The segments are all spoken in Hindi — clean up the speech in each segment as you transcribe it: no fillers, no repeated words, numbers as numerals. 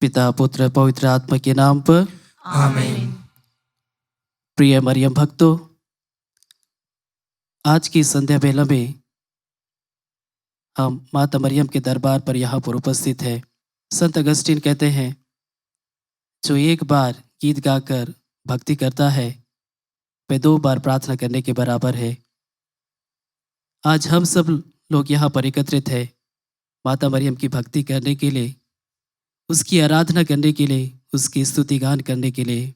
पिता पुत्र पवित्र आत्मा के नाम पर आमीन। प्रिय मरियम भक्तों, आज की संध्या बेला में हम माता मरियम के दरबार पर यहाँ पर उपस्थित है। संत अगस्तीन कहते हैं, जो एक बार गीत गाकर भक्ति करता है वह 2 बार प्रार्थना करने के बराबर है। आज हम सब लोग यहाँ पर एकत्रित हैं माता मरियम की भक्ति करने के लिए, उसकी आराधना करने के लिए, उसकी स्तुति गान करने के लिए।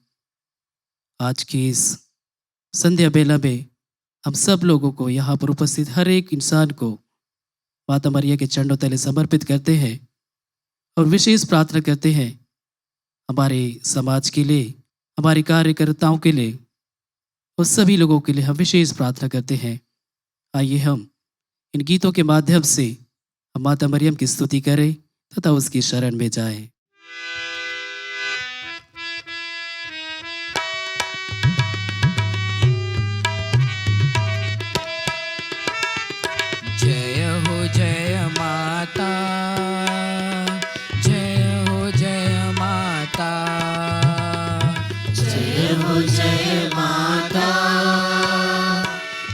आज की इस संध्या बेला में हम सब लोगों को यहाँ पर उपस्थित हर एक इंसान को माता मरिया के चरणों तले समर्पित करते हैं और विशेष प्रार्थना करते हैं हमारे समाज के लिए, हमारे कार्यकर्ताओं के लिए, उस सभी लोगों के लिए हम विशेष प्रार्थना करते हैं। आइए हम इन गीतों के माध्यम से हम माता मरियम की स्तुति करें तथा उसकी शरण में जाएं। जय हो जय माता, जय हो जय माता, जय हो जय माता,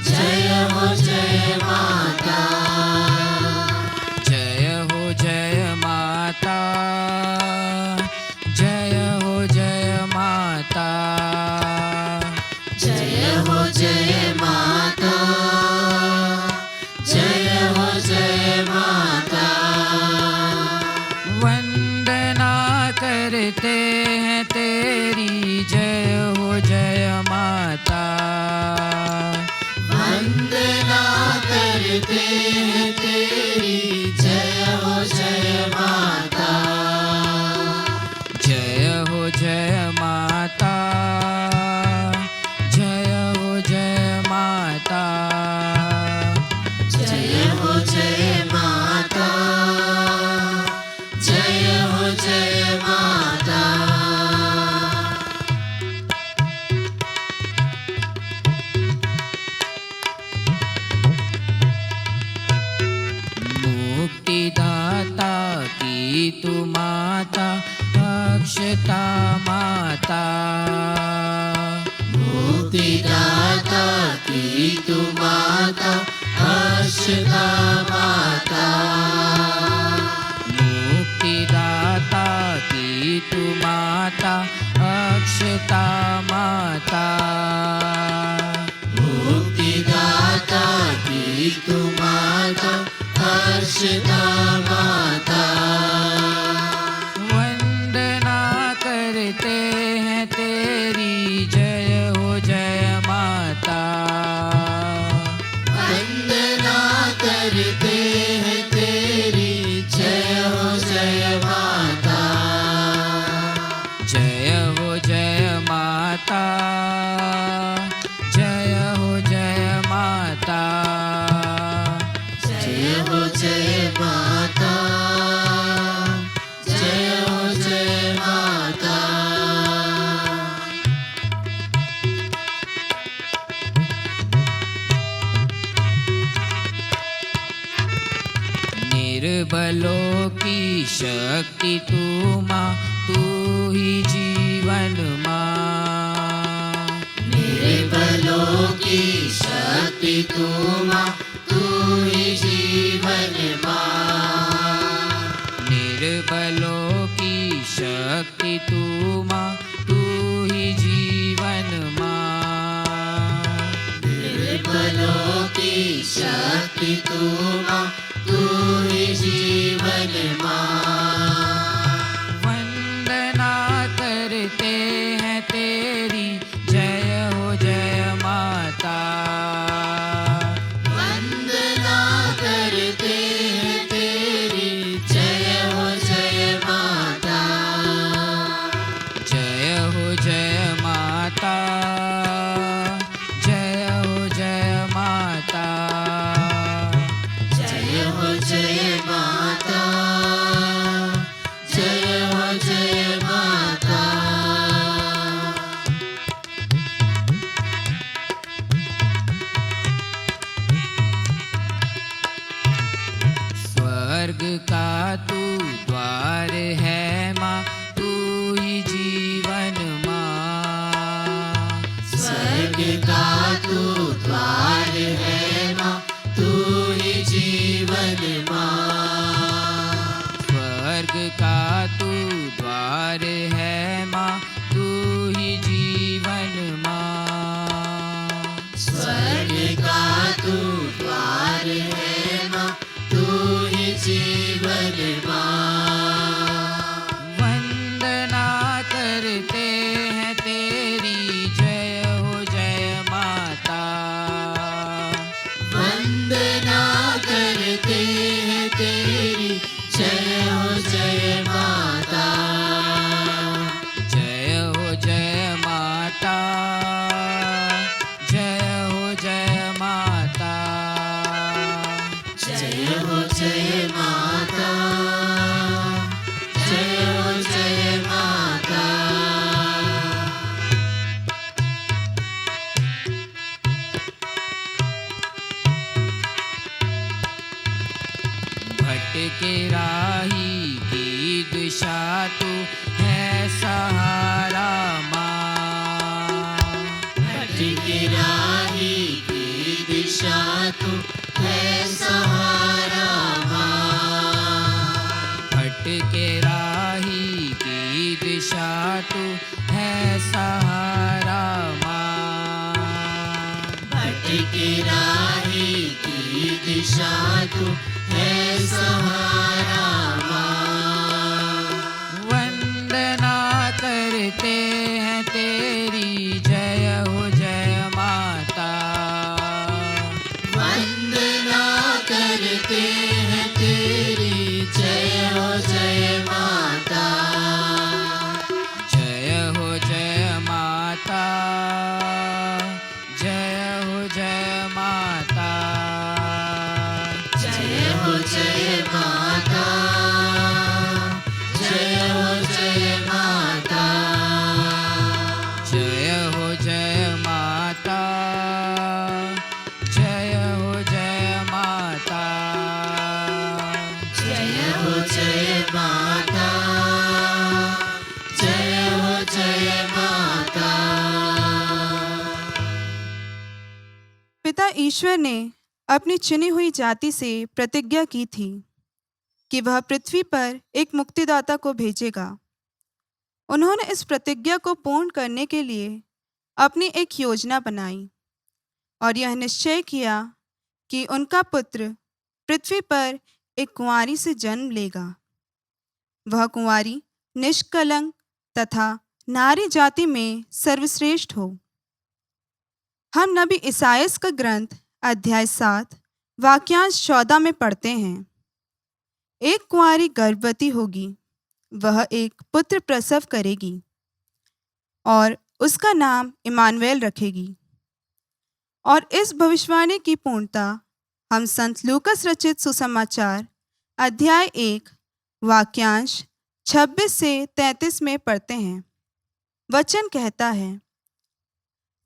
जय हो जय माता, जय हो जय माता, जय हो जय माता, जय हो जय माता, जय हो जय माता। वंदना करते हैं तेरी, जय हो जय माता, वंदना करते हैं तेरी, जय हो जय माता, जय हो जय माता, जय हो जय माता, जय हो जय माता, जय हो जय माता। मुक्तिदाता की तू माता, अक्षता माता, मुक्तिदाता की तू माता, अक्षता माता, मुक्तिदाता की तू माता, अक्षता माता, मुक्तिदाता की तू माता, अक्षता माता। वंदना करते हैं तेरी, जय हो जय माता, वंदना करते हैं तेरी, जय हो जय माता, जय हो जय माता, जय हो जय माता, जय हो जय माता, जय हो जय माता। निर्बलों की शक्ति तू माँ, तू ही जीवन माँ, निर्बलों की शक्ति तू माँ, तू ही जीवन माँ, निर्बलों की शक्ति तू माँ, तू ही जीवन माँ, निर्बलों की शक्ति तू माँ, तू ही जीवन माँ। वंदना करते हैं तेरी, जय हो जय माता, वंदना करते हैं तेरी, जय हो जय माता, जय हो जय माता, जय हो जय माता, जय हो जय माता, जय हो जय माता। का तू द्वार है माँ, तू ही जीवन माँ। स्वर्ग का तू द्वार है माँ, तू ही जीवन माँ। स्वर्ग का तू द्वार है माँ, तू ही जीवन माँ। वंदना करते हैं तेरी, जय हो जय माता। वंदना करते हैं तेरी, जय हो जय माता। जय हो जय माता, जय हो जय माता। जय हो जय माता, जय हो जय माता। भटके राही की दिशा तू है सहारा माँ। भटके राही की दिशा तू है सहारा माँ। भटके राही की दिशा तू है सहारा माँ। भटके राही की दिशा तू है सहारा माँ। वंदना करते हैं तेरी, जय हो जय माता। वंदना करते हैं तेरी, जय हो जय माता। जय हो जय माता, जय हो जय माता। जय हो जय माता, जय हो जय माता। जय हो जय माता, जय हो जय माता। जय हो जय माता, जय हो जय माता। पिता ईश्वर ने अपनी चुनी हुई जाति से प्रतिज्ञा की थी कि वह पृथ्वी पर एक मुक्तिदाता को भेजेगा। उन्होंने इस प्रतिज्ञा को पूर्ण करने के लिए अपनी एक योजना बनाई और यह निश्चय किया कि उनका पुत्र पृथ्वी पर एक कुंवारी से जन्म लेगा। वह कुंवारी निष्कलंक तथा नारी जाति में सर्वश्रेष्ठ हो। हम नबी इसायास का ग्रंथ अध्याय 7 वाक्यांश 14 में पढ़ते हैं, एक कुंवारी गर्भवती होगी, वह एक पुत्र प्रसव करेगी और उसका नाम इमानुएल रखेगी। और इस भविष्यवाणी की पूर्णता हम संत लूकस रचित सुसमाचार अध्याय 1 वाक्यांश 26 से 33 में पढ़ते हैं। वचन कहता है,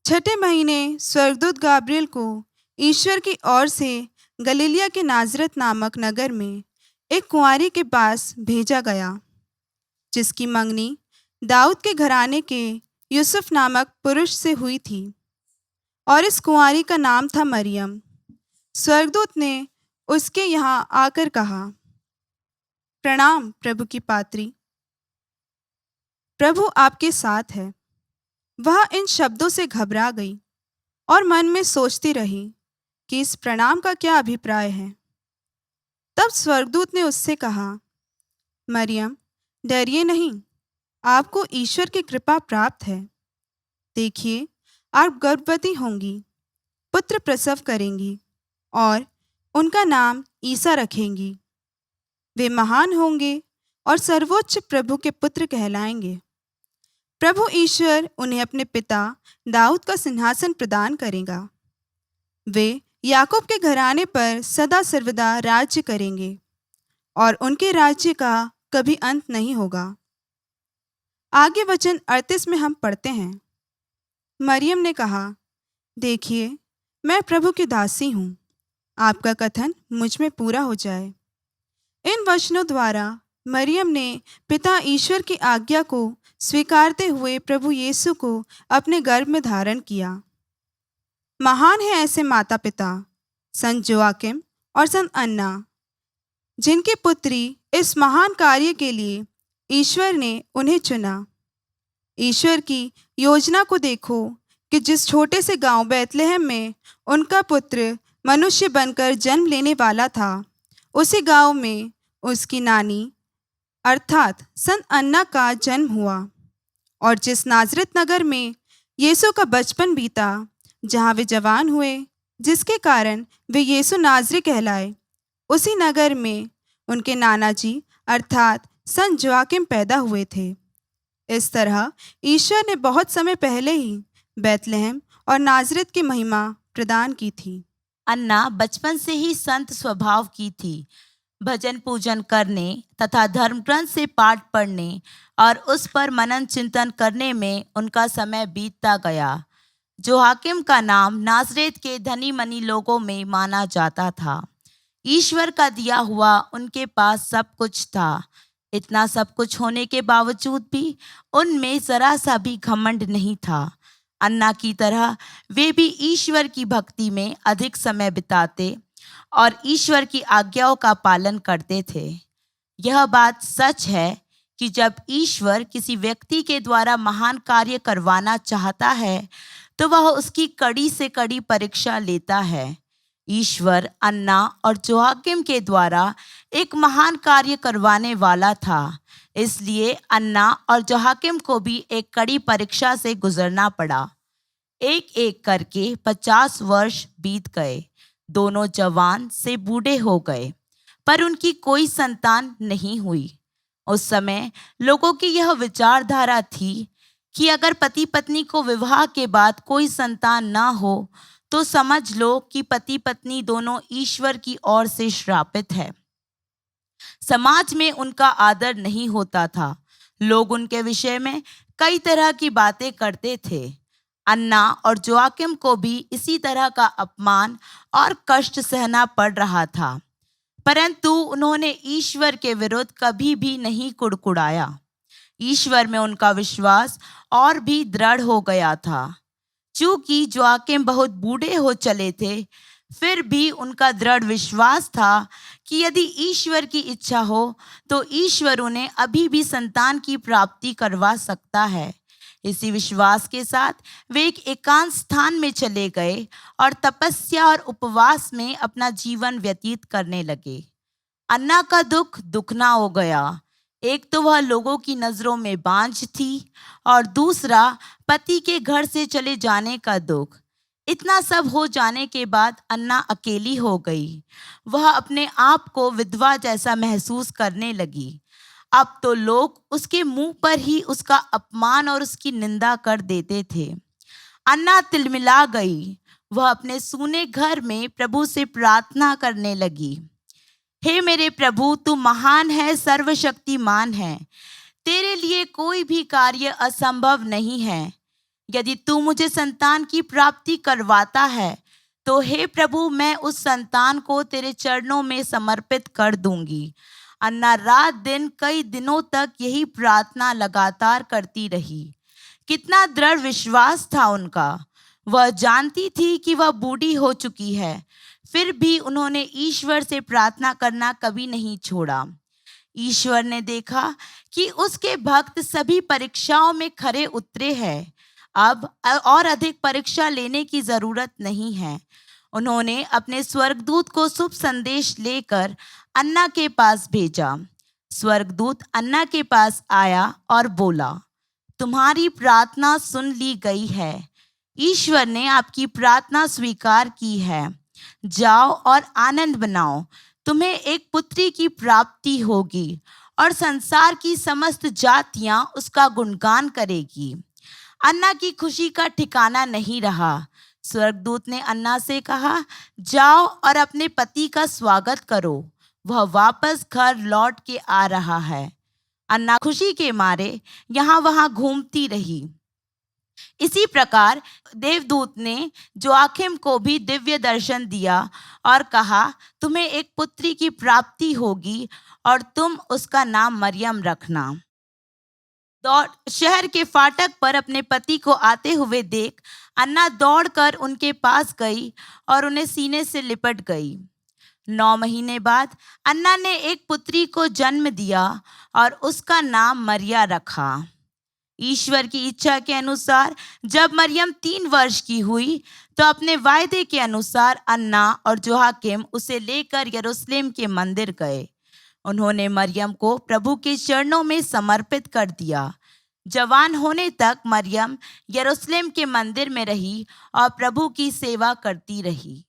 छठे महीने स्वर्गदूत गाब्रिएल को ईश्वर की ओर से गलीलिया के नाजरत नामक नगर में एक कुंवारी के पास भेजा गया, जिसकी मंगनी दाऊद के घराने के यूसुफ नामक पुरुष से हुई थी, और इस कुंवारी का नाम था मरियम। स्वर्गदूत ने उसके यहाँ आकर कहा, प्रणाम प्रभु की पात्री, प्रभु आपके साथ है। वह इन शब्दों से घबरा गई और मन में सोचती रही कि इस प्रणाम का क्या अभिप्राय है। तब स्वर्गदूत ने उससे कहा, मरियम, डरिए नहीं, आपको ईश्वर की कृपा प्राप्त है। देखिए, आप गर्भवती होंगी, पुत्र प्रसव करेंगी और उनका नाम ईसा रखेंगी। वे महान होंगे और सर्वोच्च प्रभु के पुत्र कहलाएंगे। प्रभु ईश्वर उन्हें अपने पिता दाऊद का सिंहासन प्रदान करेगा। वे याकूब के घराने पर सदा सर्वदा राज्य करेंगे और उनके राज्य का कभी अंत नहीं होगा। आगे वचन 38 में हम पढ़ते हैं, मरियम ने कहा, देखिए, मैं प्रभु की दासी हूँ, आपका कथन मुझ में पूरा हो जाए। इन वचनों द्वारा मरियम ने पिता ईश्वर की आज्ञा को स्वीकारते हुए प्रभु यीशु को अपने गर्भ में धारण किया। महान है ऐसे माता पिता संत जोआकिम और संत अन्ना, जिनकी पुत्री इस महान कार्य के लिए ईश्वर ने उन्हें चुना। ईश्वर की योजना को देखो कि जिस छोटे से गांव बैतलहम में उनका पुत्र मनुष्य बनकर जन्म लेने वाला था, उसी गांव में उसकी नानी अर्थात संत अन्ना का जन्म हुआ। और जिस नाजरत नगर में यीशु का बचपन बीता, जहाँ वे जवान हुए, जिसके कारण वे यीशु नाजरी कहलाए, उसी नगर में उनके नाना जी अर्थात संत जोआकिम पैदा हुए थे। इस तरह ईश्वर ने बहुत समय पहले ही बैतलहम और नाजरत की महिमा प्रदान की थी। अन्ना बचपन से ही संत स्वभाव की थी। भजन पूजन करने तथा धर्म ग्रंथ से पाठ पढ़ने और उस पर मनन चिंतन करने में उनका समय बीतता गया। जोआकिम का नाम नाजरेत के धनी मनी लोगों में माना जाता था। ईश्वर का दिया हुआ उनके पास सब कुछ था। इतना सब कुछ होने के बावजूद भी उनमें जरा सा भी घमंड नहीं था। अन्ना की तरह वे भी ईश्वर की भक्ति में अधिक समय बिताते और ईश्वर की आज्ञाओं का पालन करते थे। यह बात सच है कि जब ईश्वर किसी व्यक्ति के द्वारा महान कार्य करवाना चाहता है, तो वह उसकी कड़ी से कड़ी परीक्षा लेता है। ईश्वर अन्ना और जोआकिम के द्वारा एक महान कार्य करवाने वाला था, इसलिए अन्ना और जोआकिम को भी एक कड़ी परीक्षा से गुजरना पड़ा। एक एक करके 50 वर्ष बीत गए। दोनों जवान से बूढ़े हो गए, पर उनकी कोई संतान नहीं हुई। उस समय लोगों की यह विचारधारा थी कि अगर पति पत्नी को विवाह के बाद कोई संतान न हो तो समझ लो कि पति पत्नी दोनों ईश्वर की ओर से श्रापित है। समाज में उनका आदर नहीं होता था। लोग उनके विषय में कई तरह की बातें करते थे। अन्ना और जोआकिम को भी इसी तरह का अपमान और कष्ट सहना पड़ रहा था, परंतु उन्होंने ईश्वर के विरुद्ध कभी भी नहीं कुड़कुड़ाया। ईश्वर में उनका विश्वास और भी दृढ़ हो गया था। चूंकि जोआकिम बहुत बूढ़े हो चले थे, फिर भी उनका दृढ़ विश्वास था कि यदि ईश्वर की इच्छा हो तो ईश्वर उन्हें अभी भी संतान की प्राप्ति करवा सकता है। इसी विश्वास के साथ वे एक एकांत स्थान में चले गए और तपस्या और उपवास में अपना जीवन व्यतीत करने लगे। अन्ना का दुख दुगना हो गया। एक तो वह लोगों की नजरों में बांझ थी और दूसरा पति के घर से चले जाने का दुख। इतना सब हो जाने के बाद अन्ना अकेली हो गई। वह अपने आप को विधवा जैसा महसूस करने लगी। अब तो लोग उसके मुंह पर ही उसका अपमान और उसकी निंदा कर देते थे। अन्ना तिलमिला गई। वह अपने सूने घर में प्रभु से प्रार्थना करने लगी, हे मेरे प्रभु, तू महान है, सर्वशक्तिमान है। तेरे लिए कोई भी कार्य असंभव नहीं है। यदि तू मुझे संतान की प्राप्ति करवाता है तो हे प्रभु, मैं उस संतान को तेरे चरणों में समर्पित कर दूंगी। अन्ना रात दिन कई दिनों तक यही प्रार्थना लगातार करती रही। कितना दृढ़ विश्वास था उनका। वह जानती थी कि वह बूढ़ी हो चुकी है, फिर भी उन्होंने ईश्वर से प्रार्थना करना कभी नहीं छोड़ा। ईश्वर ने देखा कि उसके भक्त सभी परीक्षाओं में खरे उतरे हैं। अब और अधिक परीक्षा लेने की जरूरत नहीं है। उन्होंने अपने स्वर्गदूत को शुभ संदेश लेकर अन्ना के पास भेजा। स्वर्गदूत अन्ना के पास आया और बोला, तुम्हारी प्रार्थना सुन ली गई है। ईश्वर ने आपकी प्रार्थना स्वीकार की है। जाओ और आनंद मनाओ। तुम्हें एक पुत्री की प्राप्ति होगी और संसार की समस्त जातियां उसका गुणगान करेगी। अन्ना की खुशी का ठिकाना नहीं रहा। स्वर्गदूत ने अन्ना से कहा, जाओ और अपने पति का स्वागत करो, वह वापस घर लौट के आ रहा है। अन्ना खुशी के मारे यहाँ वहाँ घूमती रही। इसी प्रकार देवदूत ने जोआकिम को भी दिव्य दर्शन दिया और कहा, तुम्हें एक पुत्री की प्राप्ति होगी और तुम उसका नाम मरियम रखना। शहर के फाटक पर अपने पति को आते हुए देख अन्ना दौड़कर उनके पास गई और उन्हें सीने से लिपट गई। 9 महीने बाद अन्ना ने एक पुत्री को जन्म दिया और उसका नाम मरिया रखा। ईश्वर की इच्छा के अनुसार जब मरियम 3 वर्ष की हुई तो अपने वायदे के अनुसार अन्ना और जोहाकिम उसे लेकर यरूशलेम के मंदिर गए। उन्होंने मरियम को प्रभु के चरणों में समर्पित कर दिया। जवान होने तक मरियम यरूशलेम के मंदिर में रही और प्रभु की सेवा करती रही।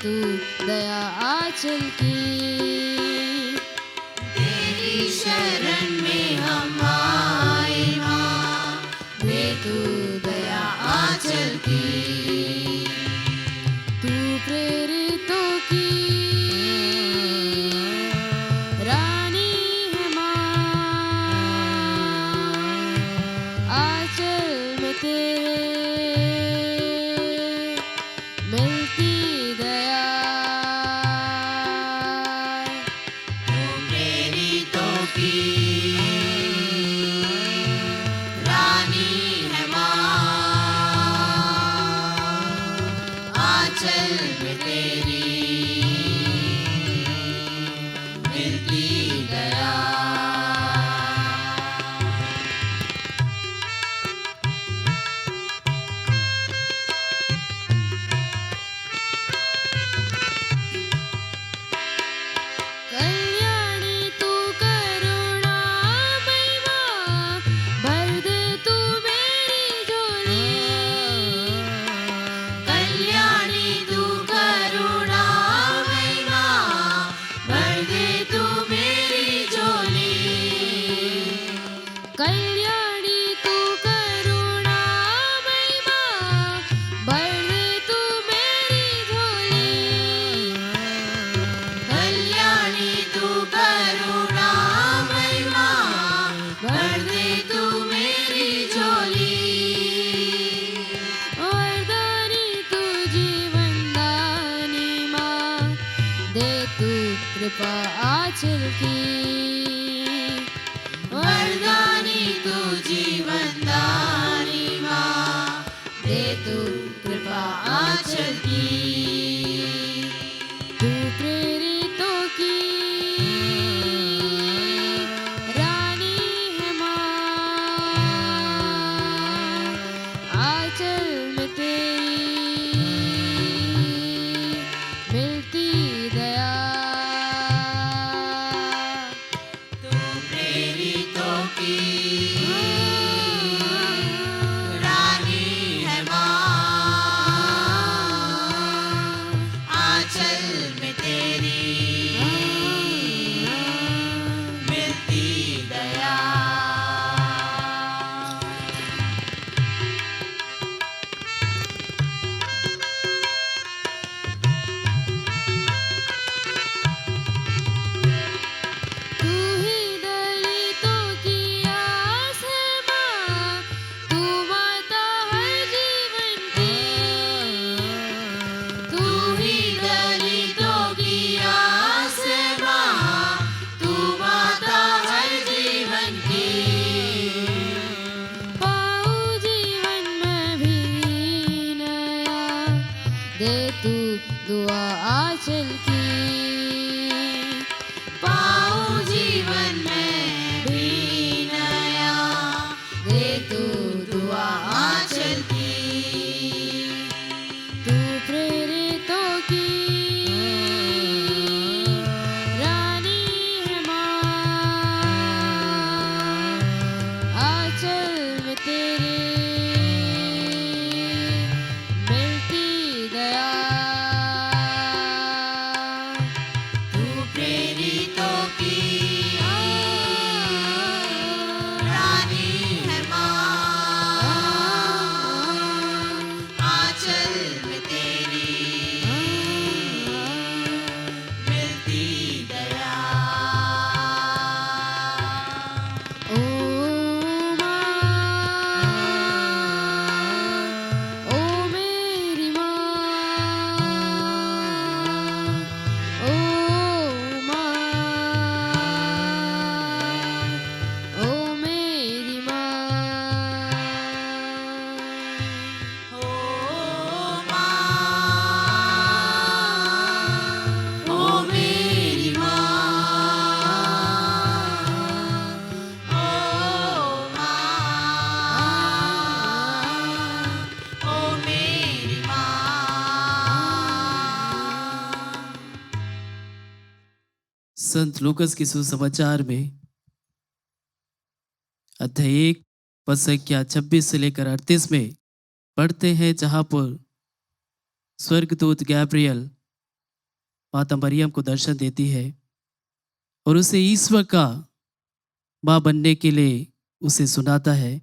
तू दया आंचल की, तेरी शरण में हम आए माँ, दे तू दया आंचल की। तू प्रेरितों की रानी है माँ, आंचल में तेरे मिलती दया। तू प्रेरितों की कृपा आंचल की वरदानी तू जीवनदानी माँ दे तू कृपा आंचल की तू प्रेरितों की रानी है माँ आंचल में तेरी मिलती दया तू प्रेरितों की रानी है माँ आंचल में तेरी मिलती दया तू ही दलितों की आस है माँ तू माता हर जीवन की तू ही दलितों की आस है माँ तू माता हर जीवन की पाऊँ जीवन में भी नया दे तू दुआ आंचल की पाऊँ जीवन में भी नया दे तू दुआ आंचल की तू प्रेरितों की रानी है माँ आंचल में तेरे मिलती दया तू प्रेरितों की रानी है माँ आंचल में तेरी मिलती दया ओ माँ ओ मेरी माँ ओ माँ ओ मेरी माँ ओ माँ ओ मेरी माँ ओ माँ ओ मेरी माँ संत लूकस की सुसमाचार में अध्याय 1 पद संख्या 26 से लेकर 38 में पढ़ते हैं, जहाँ पर स्वर्गदूत गैब्रियल माता मरियम को दर्शन देती है और उसे ईश्वर का माँ बनने के लिए उसे सुनाता है,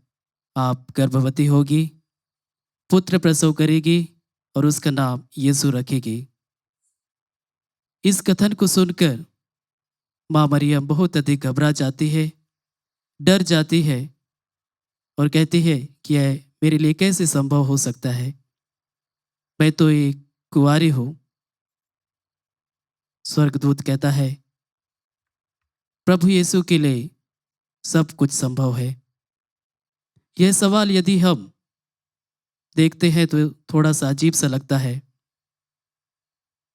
आप गर्भवती होगी, पुत्र प्रसव करेगी और उसका नाम यीशु रखेगी। इस कथन को सुनकर माँ मरियम बहुत अधिक घबरा जाती है, डर जाती है और कहती है कि यह मेरे लिए कैसे संभव हो सकता है, मैं तो एक कुंवारी हूं। स्वर्गदूत कहता है, प्रभु यीशु के लिए सब कुछ संभव है। यह सवाल यदि हम देखते हैं तो थोड़ा सा अजीब सा लगता है,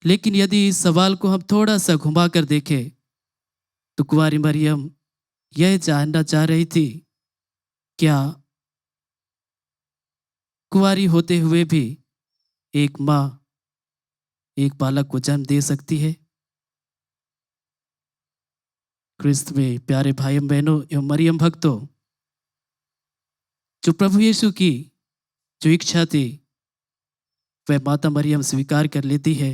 लेकिन यदि इस सवाल को हम थोड़ा सा घुमा कर देखें तो कुंवारी मरियम यह जानना चाह रही थी, क्या कुंवारी होते हुए भी एक माँ एक बालक को जन्म दे सकती है? क्रिस्त में प्यारे भाई बहनों एवं मरियम भक्तों, जो प्रभु यीशु की जो इच्छा थी वह माता मरियम स्वीकार कर लेती है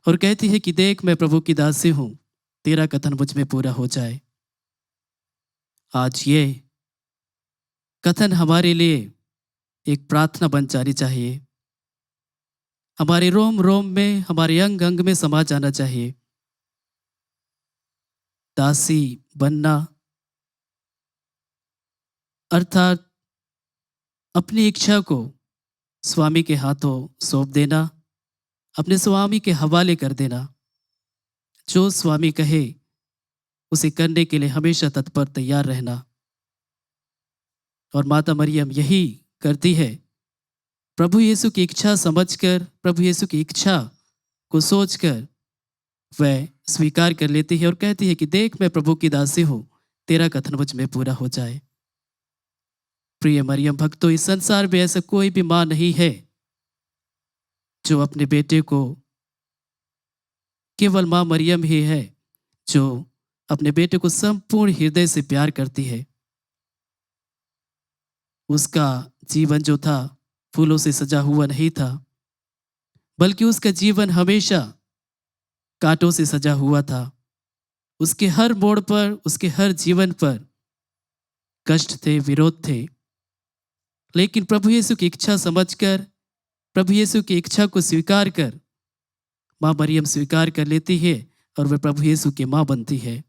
और कहती है कि देख, मैं प्रभु की दासी हूं, तेरा कथन मुझ में पूरा हो जाए। आज ये कथन हमारे लिए एक प्रार्थना बन जानी चाहिए, हमारे रोम रोम में, हमारे अंग अंग में समा जाना चाहिए। दासी बनना अर्थात अपनी इच्छा को स्वामी के हाथों सौंप देना, अपने स्वामी के हवाले कर देना। जो स्वामी कहे उसे करने के लिए हमेशा तत्पर तैयार रहना। और माता मरियम यही करती है। प्रभु यीशु की इच्छा समझकर, प्रभु यीशु की इच्छा को सोचकर वह स्वीकार कर लेती है और कहती है कि देख, मैं प्रभु की दासी हूँ, तेरा कथन मुझ में पूरा हो जाए। प्रिय मरियम भक्तों, इस संसार में ऐसा कोई भी माँ नहीं है जो अपने बेटे को, केवल माँ मरियम ही है जो अपने बेटे को संपूर्ण हृदय से प्यार करती है। उसका जीवन जो था फूलों से सजा हुआ नहीं था, बल्कि उसका जीवन हमेशा कांटों से सजा हुआ था। उसके हर मोड़ पर, उसके हर जीवन पर कष्ट थे, विरोध थे। लेकिन प्रभु यीशु की इच्छा समझकर, प्रभु यीशु की इच्छा को स्वीकार कर माँ मरियम स्वीकार कर लेती है और वह प्रभु यीशु की माँ बनती है।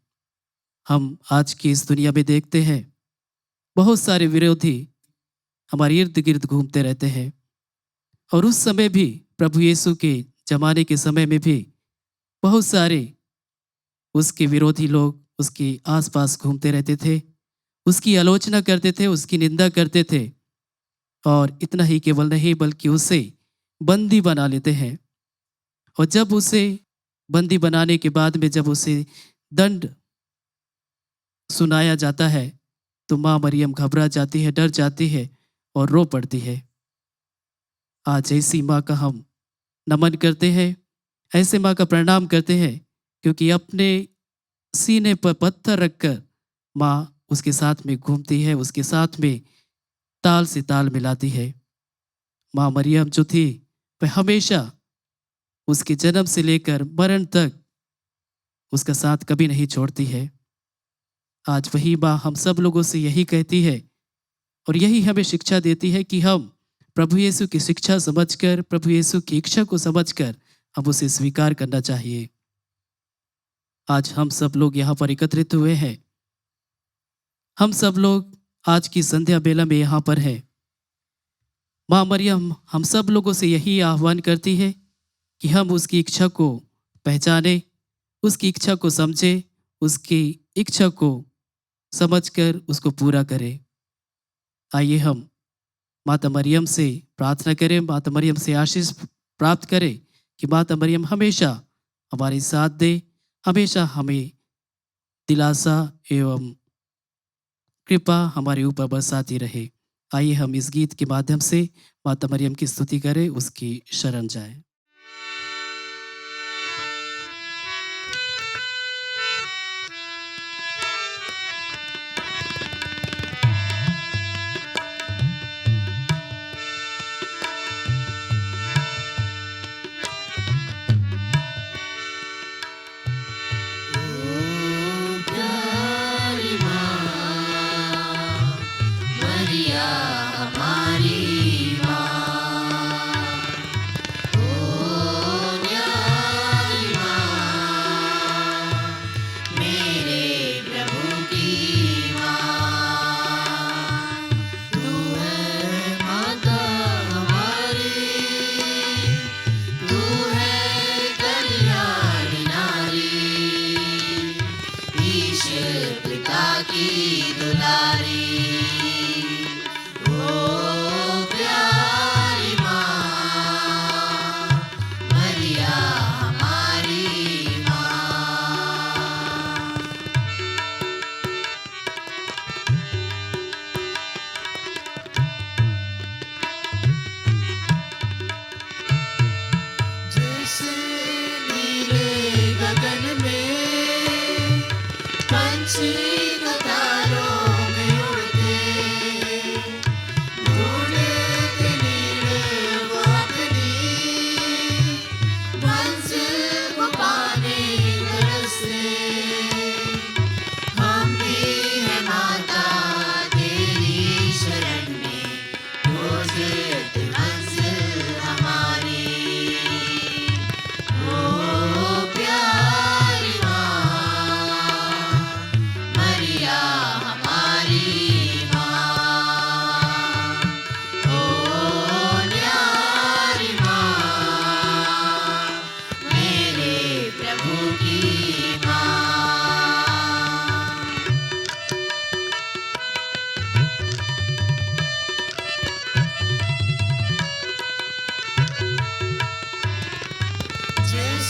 हम आज की इस दुनिया में देखते हैं बहुत सारे विरोधी हमारे इर्द गिर्द घूमते रहते हैं। और उस समय भी, प्रभु यीशु के जमाने के समय में भी बहुत सारे उसके विरोधी लोग उसके आसपास घूमते रहते थे, उसकी आलोचना करते थे, उसकी निंदा करते थे। और इतना ही केवल नहीं, बल्कि उसे बंदी बना लेते हैं। और जब उसे बंदी बनाने के बाद में जब उसे दंड सुनाया जाता है तो माँ मरियम घबरा जाती है, डर जाती है और रो पड़ती है। आज ऐसी माँ का हम नमन करते हैं, ऐसे माँ का प्रणाम करते हैं, क्योंकि अपने सीने पर पत्थर रखकर माँ उसके साथ में घूमती है, उसके साथ में ताल से ताल मिलाती है। माँ मरियम जो थी वह हमेशा उसके जन्म से लेकर मरण तक उसका साथ कभी नहीं छोड़ती है। आज वही माँ हम सब लोगों से यही कहती है और यही हमें शिक्षा देती है कि हम प्रभु यीशु की शिक्षा समझकर, प्रभु यीशु की इच्छा को समझकर हम उसे स्वीकार करना चाहिए। आज हम सब लोग यहाँ पर एकत्रित हुए हैं। हम सब लोग आज की संध्या बेला में यहाँ पर हैं। माँ मरियम हम सब लोगों से यही आह्वान करती है कि हम उसकी इच्छा को पहचाने, उसकी इच्छा को समझे, उसकी इच्छा को समझकर उसको पूरा करें। आइए हम माता मरियम से प्रार्थना करें, माता मरियम से आशीष प्राप्त करें कि माता मरियम हमेशा हमारे साथ दे, हमेशा हमें दिलासा एवं कृपा हमारे ऊपर बरसाती रहे। आइए हम इस गीत के माध्यम से माता मरियम की स्तुति करें, उसकी शरण जाएं। प्यारी माँ मरिया हमारी माँ, ओ न्यारी माँ, मेरे प्रभु की माँ, तू है माता हमारी, तू है कल्याणी नारी, ईश्वर पिता की दुलारी। ओ प्यारी माँ मरिया हमारी माँ। जैसे नीले गगन में पंछी कतारों में उड़ते, ढूंढते नीले वो अपनी मंजिल को पाने तरसते। हम भी हैं माता तेरी शरण में, खोजते मंजिल हमारी। ओ प्यारी माँ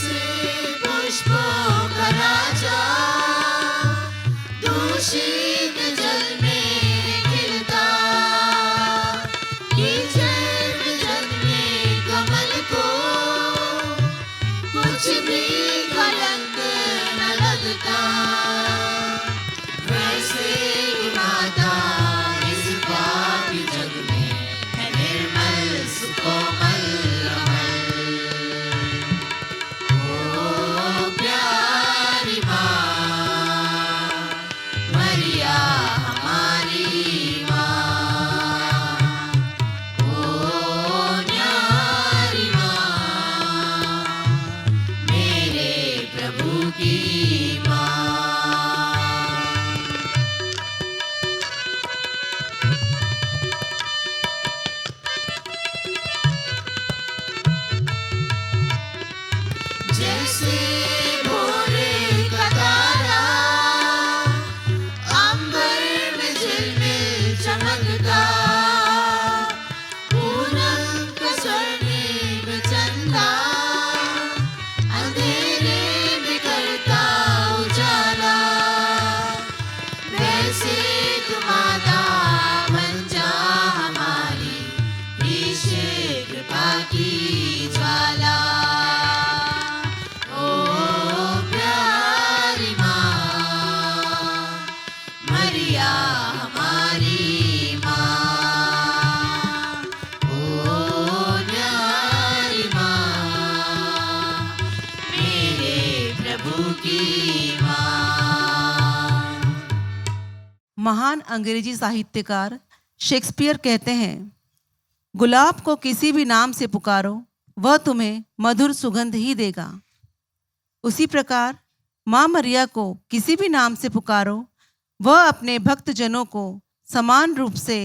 जैसे पुष्पों का राजा दूषित जल में खिलता, कीचड़ में जन्मे कमल को कुछ भी कलंक न लगता, वैसे ही माता इस पापी जग में है निर्मल सुकोमल अमल। ओ प्यारी माँ मरिया हमारी माँ, ओ न्यारी माँ मेरे प्रभु की माँ। जैसे भोरे का तारा अंबर में झिलमिल चमकता, पूनम का स्वर्णिम चंदा अंधेरे में करता उजाला, वैसे तू माता बन जा हमारी, ईश्वर कृपा की ज्वाला। ओ प्यारी माँ मरिया हमारी माँ, ओ न्यारी माँ मेरे प्रभु की माँ। महान अंग्रेजी साहित्यकार शेक्सपियर कहते हैं, गुलाब को किसी भी नाम से पुकारो वह तुम्हें मधुर सुगंध ही देगा। उसी प्रकार माँ मरिया को किसी भी नाम से पुकारो वह अपने भक्तजनों को समान रूप से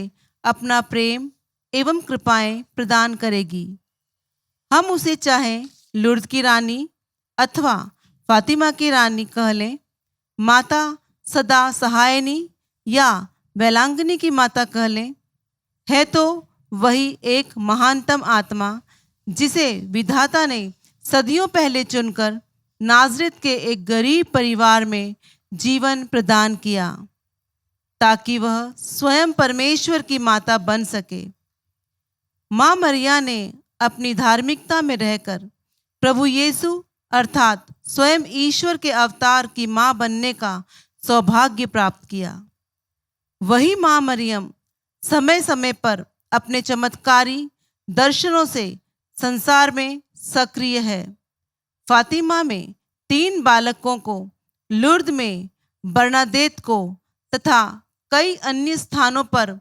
अपना प्रेम एवं कृपाएं प्रदान करेगी। हम उसे चाहे लुर्द की रानी अथवा फातिमा की रानी कह लें, माता सदा सहायनी या वेलांगनी की माता कह लें, है तो वही एक महानतम आत्मा जिसे विधाता ने सदियों पहले चुनकर नाजरेत के एक गरीब परिवार में जीवन प्रदान किया ताकि वह स्वयं परमेश्वर की माता बन सके। माँ मरिया ने अपनी धार्मिकता में रहकर प्रभु यीशु अर्थात स्वयं ईश्वर के अवतार की माँ बनने का सौभाग्य प्राप्त किया। वही माँ मरियम समय समय पर अपने चमत्कारी दर्शनों से संसार में सक्रिय है। फातिमा में 3 बालकों को, लुर्द में बरनादेत को तथा कई अन्य स्थानों पर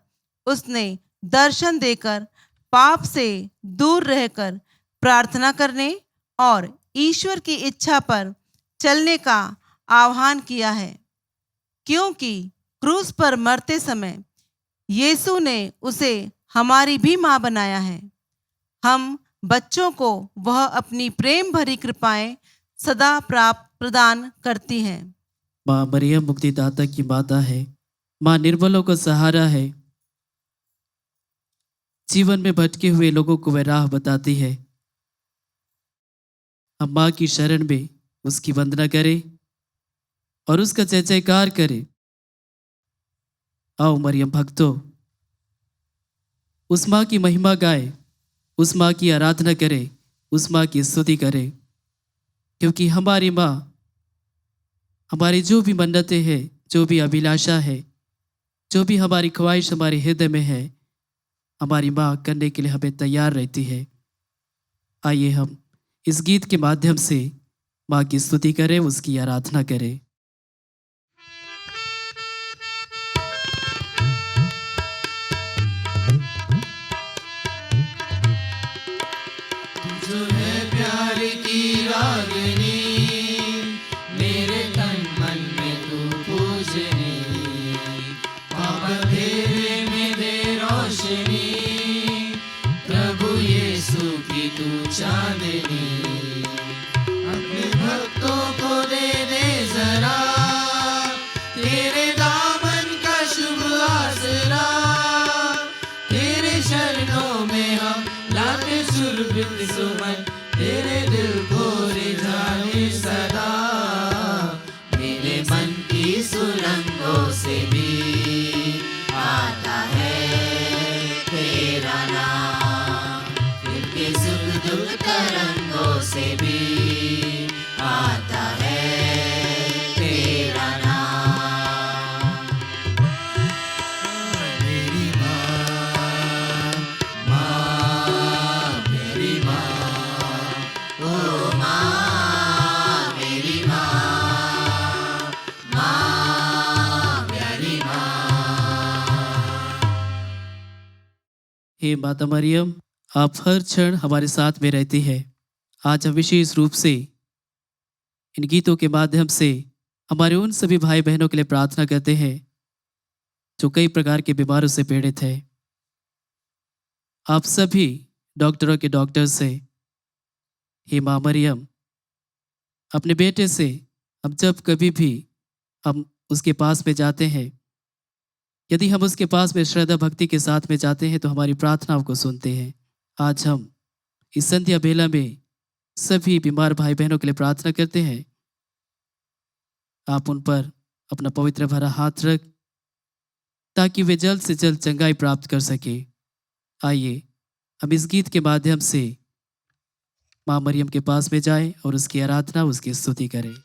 उसने दर्शन देकर पाप से दूर रहकर प्रार्थना करने और ईश्वर की इच्छा पर चलने का आह्वान किया है, क्योंकि क्रूस पर मरते समय यीशु ने उसे हमारी भी माँ बनाया है। हम बच्चों को वह अपनी प्रेम भरी कृपाएं सदा प्रदान करती हैं। माँ मरियम मुक्तिदाता की माता है, माँ निर्बलों का सहारा है, जीवन में भटके हुए लोगों को वह राह बताती है। हम माँ की शरण में उसकी वंदना करें और उसका जय जयकार करें। आओ मरियम भक्तों, उस माँ की महिमा गाए, उस माँ की आराधना करें, उस माँ की स्तुति करें, क्योंकि हमारी माँ हमारी जो भी मन्नतें हैं, जो भी अभिलाषा है, जो भी हमारी ख्वाहिश हमारे हृदय में है, हमारी माँ करने के लिए हमें तैयार रहती है। आइए हम इस गीत के माध्यम से माँ की स्तुति करें, उसकी आराधना करें। जो है प्यार की रागनी, मेरे तन मन में तू पूजनी, पाप अंधेरे में दे रोशनी, प्रभु यीशु की तू चांदनी, अपने भक्तों को दे दे जरा हे माता मरियम, आप हर क्षण हमारे साथ में रहती है। आज हम विशेष रूप से इन गीतों के माध्यम से हमारे उन सभी भाई बहनों के लिए प्रार्थना करते हैं जो कई प्रकार के बीमारों से पीड़ित है। आप सभी डॉक्टरों के डॉक्टर से, हे माँ मरियम, अपने बेटे से हम जब कभी भी हम उसके पास में जाते हैं, यदि हम उसके पास में श्रद्धा भक्ति के साथ में जाते हैं तो हमारी प्रार्थनाओं को सुनते हैं। आज हम इस संध्या बेला में सभी बीमार भाई बहनों के लिए प्रार्थना करते हैं। आप उन पर अपना पवित्र भरा हाथ रख ताकि वे जल्द से जल्द चंगाई प्राप्त कर सके। आइए हम इस गीत के माध्यम से माँ मरियम के पास में जाएं और उसकी आराधना, उसकी स्तुति करें।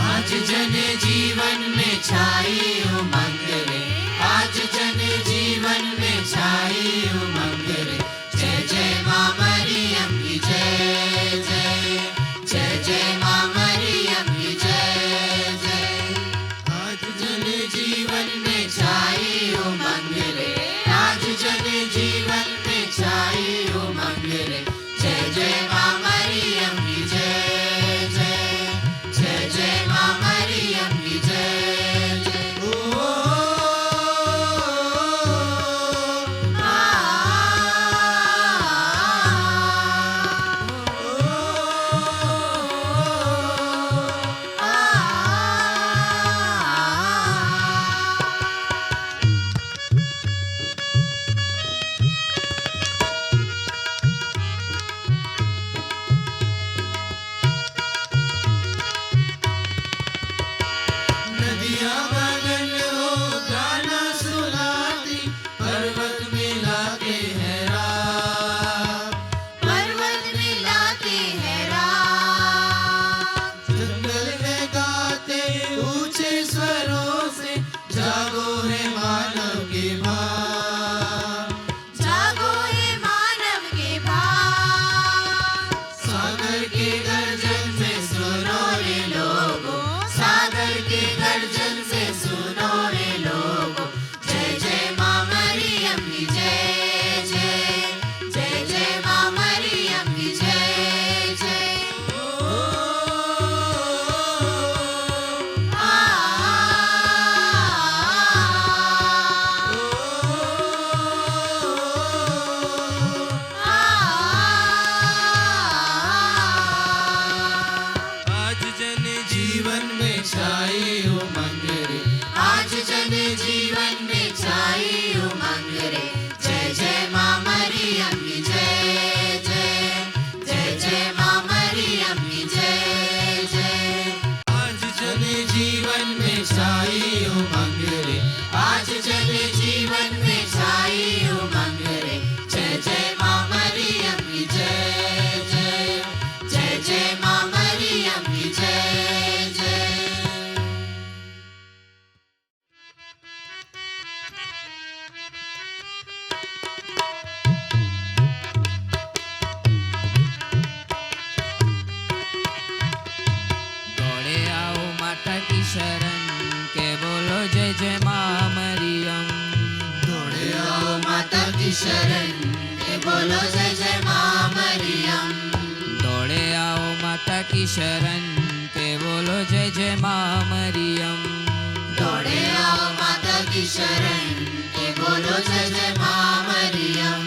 आज जन जीवन में छाई उमंग रे, आज जन जीवन में छाई उमंग रे। जय जय माँ मरियम की जय जय, जय जय माँ मरियम की जय जय। आज जन जीवन में छाई उमंग रे, आज जन जीवन में छाई उमंग रे। जय जय माँ मरियम की जय जय, जय जय माँ मरियम की जय जय। ओ नदियाँ मगन हो गाना सुनाती, पर्वत मिलाते हैं राग, पर्वत मिलाते हैं राग। जंगल में गाते ऊंचे स्वरों से, जागो है मानव के भाव, जागो है मानव के भाव। सागर के गर्जन से सुनो रे लोगों, सागर के गर्जन से सुनो रे लोगों। जय जय माँ मरियम की जय जय, जय जय माँ मरियम की जय जय। आज जन जीवन में छाई उमंग रे, आज जन जीवन में छाई उमंग रे। जय जय माँ मरियम की जय जय, जय जय माँ मरियम की जय जय। आज जन जीवन में छाई उमंग रे, आज जन जीवन में छाई उमंग रे। जय जय माँ मरियम की जय जय, जय जय माँ मरियम की जय जय। दौड़े आओ माता की शरण के बोलो जय जय माँ मरियम। दौड़े आओ माता की शरण के बोलो जय जय माँ मरियम। दौड़े आओ माता की शरण के बोलो जय जय माँ मरियम। दौड़े आओ माता की शरण के बोलो जय जय माँ मरियम।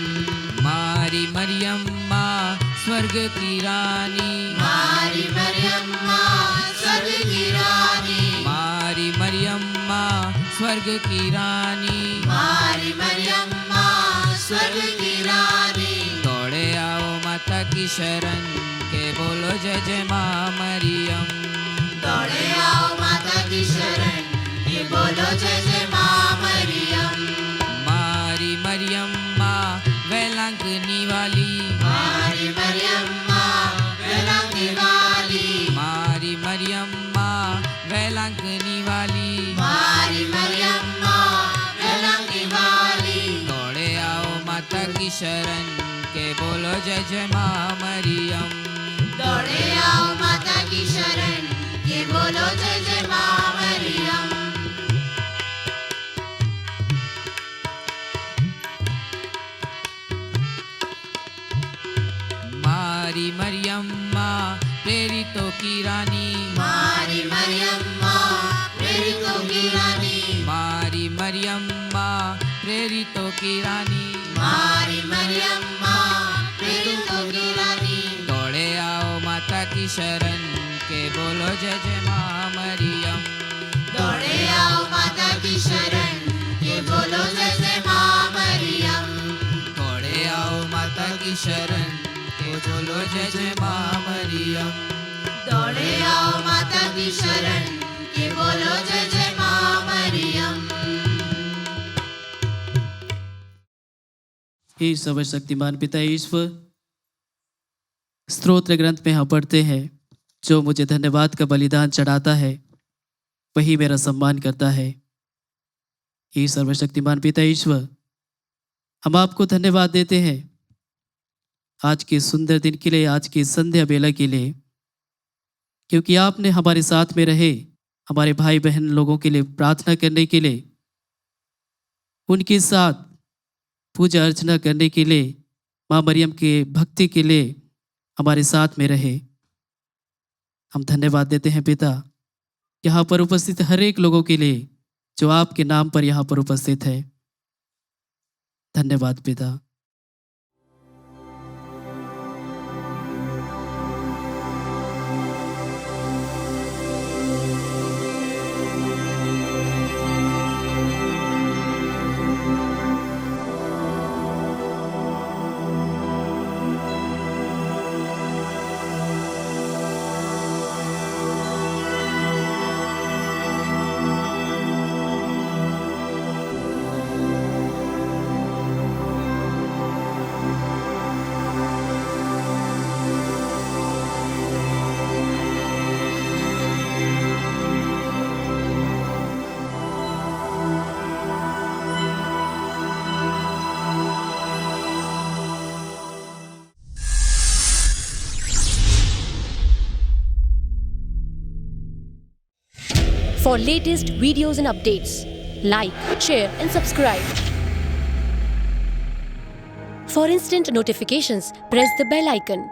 मारी मरियम माँ स्वर्ग की रानी, मारी मरियम माँ स्वर्ग की रानी, मारी मरियम माँ स्वर्ग की रानी। मारी मरियम माँ स्वर्ग की रानी। दौड़े आओ माता की शरण के बोलो जय जय माँ मरियम। दौड़े आओ माता की शरण के बोलो जय जय माँ मरियम। मारी मरियम माँ वेलांगनी वाली, मारी मरियम माँ वेलांगनी वाली, मारी मरियम माँ वेलांगनी वाली। मारी मरियम माँ वेलांगनी वाली। दौड़े आओ माता शरण के बोलो जय जय माँ मरियम। दौड़े आओ माता की शरण के बोलो जय जय माँ मरियम। मारी मरियम माँ प्रेरितों की रानी, मारी मरियम माँ प्रेरितों की रानी, मारी मरियम माँ प्रेरितों की रानी, मारी मरियम माँ प्रेरितों की रानी। दौड़े आओ माता की शरण के बोलो जय जय माँ मरियम। दौड़े आओ माता की शरण के बोलो जय जय माँ मरियम। दौड़े आओ माता की शरण के बोलो जय जय माँ मरियम। दौड़े आओ माता की शरण के बोलो जय जय माँ मरियम। हे सर्वशक्तिमान पिता ईश्वर, स्तोत्र ग्रंथ में हम पढ़ते हैं, जो मुझे धन्यवाद का बलिदान चढ़ाता है वही मेरा सम्मान करता है। हे सर्वशक्तिमान पिता ईश्वर, हम आपको धन्यवाद देते हैं आज के सुंदर दिन के लिए, आज की संध्या बेला के लिए, क्योंकि आपने हमारे साथ में रहे, हमारे भाई बहन लोगों के लिए प्रार्थना करने के लिए, उनके साथ पूजा अर्चना करने के लिए, माँ मरियम के भक्ति के लिए हमारे साथ में रहे। हम धन्यवाद देते हैं पिता यहाँ पर उपस्थित हर एक लोगों के लिए जो आपके नाम पर यहाँ पर उपस्थित है। धन्यवाद पिता। For latest videos and updates, like, share and subscribe. For instant notifications, press the bell icon.